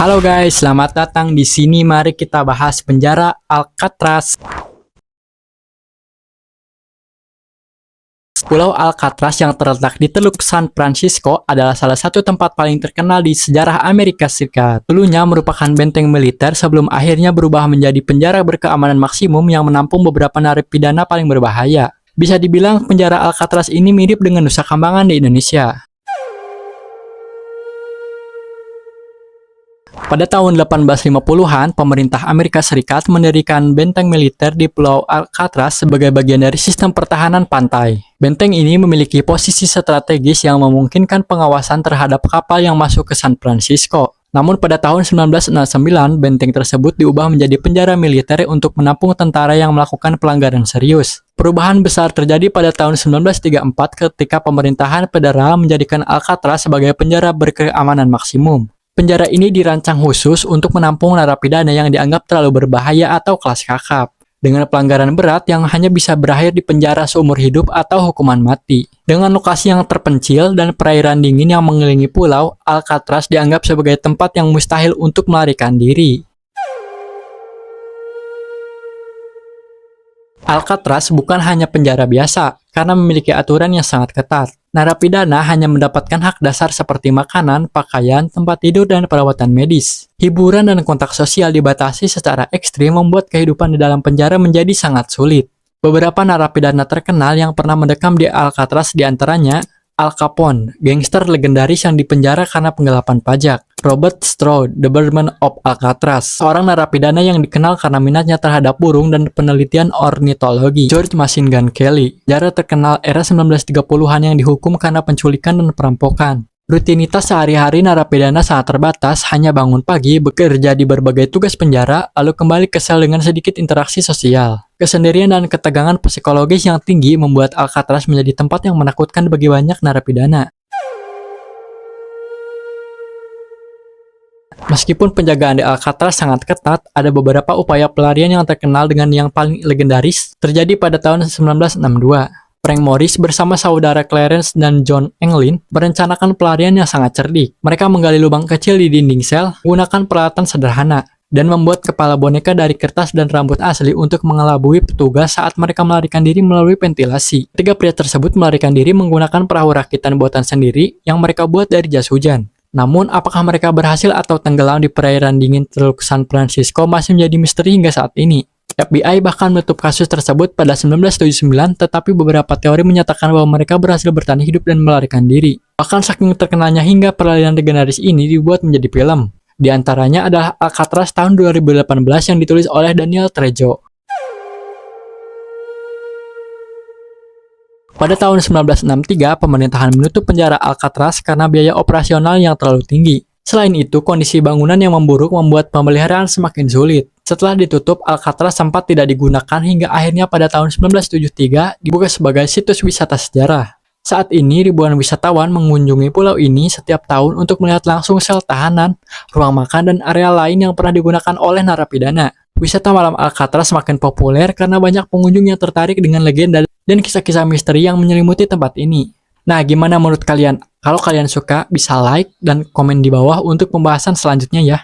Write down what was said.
Halo guys, selamat datang di sini. Mari kita bahas penjara Alcatraz. Pulau Alcatraz yang terletak di Teluk San Francisco adalah salah satu tempat paling terkenal di sejarah Amerika Serikat. Dulunya merupakan benteng militer sebelum akhirnya berubah menjadi penjara berkeamanan maksimum yang menampung beberapa narapidana paling berbahaya. Bisa dibilang penjara Alcatraz ini mirip dengan Nusa Kambangan di Indonesia. Pada tahun 1850-an, pemerintah Amerika Serikat mendirikan benteng militer di Pulau Alcatraz sebagai bagian dari sistem pertahanan pantai. Benteng ini memiliki posisi strategis yang memungkinkan pengawasan terhadap kapal yang masuk ke San Francisco. Namun pada tahun 1969, benteng tersebut diubah menjadi penjara militer untuk menampung tentara yang melakukan pelanggaran serius. Perubahan besar terjadi pada tahun 1934 ketika pemerintahan federal menjadikan Alcatraz sebagai penjara berkeamanan maksimum. Penjara ini dirancang khusus untuk menampung narapidana yang dianggap terlalu berbahaya atau kelas kakap, dengan pelanggaran berat yang hanya bisa berakhir di penjara seumur hidup atau hukuman mati. Dengan lokasi yang terpencil dan perairan dingin yang mengelilingi pulau, Alcatraz dianggap sebagai tempat yang mustahil untuk melarikan diri. Alcatraz bukan hanya penjara biasa, karena memiliki aturan yang sangat ketat. Narapidana hanya mendapatkan hak dasar seperti makanan, pakaian, tempat tidur, dan perawatan medis. Hiburan dan kontak sosial dibatasi secara ekstrim membuat kehidupan di dalam penjara menjadi sangat sulit. Beberapa narapidana terkenal yang pernah mendekam di Alcatraz diantaranya Al Capone, gangster legendaris yang dipenjara karena penggelapan pajak. Robert Stroud, the Birdman of Alcatraz, seorang narapidana yang dikenal karena minatnya terhadap burung dan penelitian ornitologi. George Machine Gun Kelly, penjara terkenal era 1930-an yang dihukum karena penculikan dan perampokan. Rutinitas sehari-hari narapidana sangat terbatas, hanya bangun pagi, bekerja di berbagai tugas penjara, lalu kembali ke sel dengan sedikit interaksi sosial. Kesendirian dan ketegangan psikologis yang tinggi membuat Alcatraz menjadi tempat yang menakutkan bagi banyak narapidana. Meskipun penjagaan di Alcatraz sangat ketat, ada beberapa upaya pelarian yang terkenal dengan yang paling legendaris terjadi pada tahun 1962. Frank Morris bersama saudara Clarence dan John Englin merencanakan pelarian yang sangat cerdik. Mereka menggali lubang kecil di dinding sel, menggunakan peralatan sederhana, dan membuat kepala boneka dari kertas dan rambut asli untuk mengelabui petugas saat mereka melarikan diri melalui ventilasi. Ketiga pria tersebut melarikan diri menggunakan perahu rakitan buatan sendiri yang mereka buat dari jas hujan. Namun, apakah mereka berhasil atau tenggelam di perairan dingin Teluk San Francisco masih menjadi misteri hingga saat ini. FBI bahkan menutup kasus tersebut pada 1979, tetapi beberapa teori menyatakan bahwa mereka berhasil bertahan hidup dan melarikan diri. Bahkan saking terkenalnya hingga pelarian legendaris ini dibuat menjadi film. Di antaranya adalah Alcatraz tahun 2018 yang ditulis oleh Daniel Trejo. Pada tahun 1963, pemerintahan menutup penjara Alcatraz karena biaya operasional yang terlalu tinggi. Selain itu, kondisi bangunan yang memburuk membuat pemeliharaan semakin sulit. Setelah ditutup, Alcatraz sempat tidak digunakan hingga akhirnya pada tahun 1973 dibuka sebagai situs wisata sejarah. Saat ini, ribuan wisatawan mengunjungi pulau ini setiap tahun untuk melihat langsung sel tahanan, ruang makan, dan area lain yang pernah digunakan oleh narapidana. Wisata malam Alcatraz semakin populer karena banyak pengunjung yang tertarik dengan legenda dan kisah-kisah misteri yang menyelimuti tempat ini. Nah, gimana menurut kalian? Kalau kalian suka, bisa like dan komen di bawah untuk pembahasan selanjutnya ya.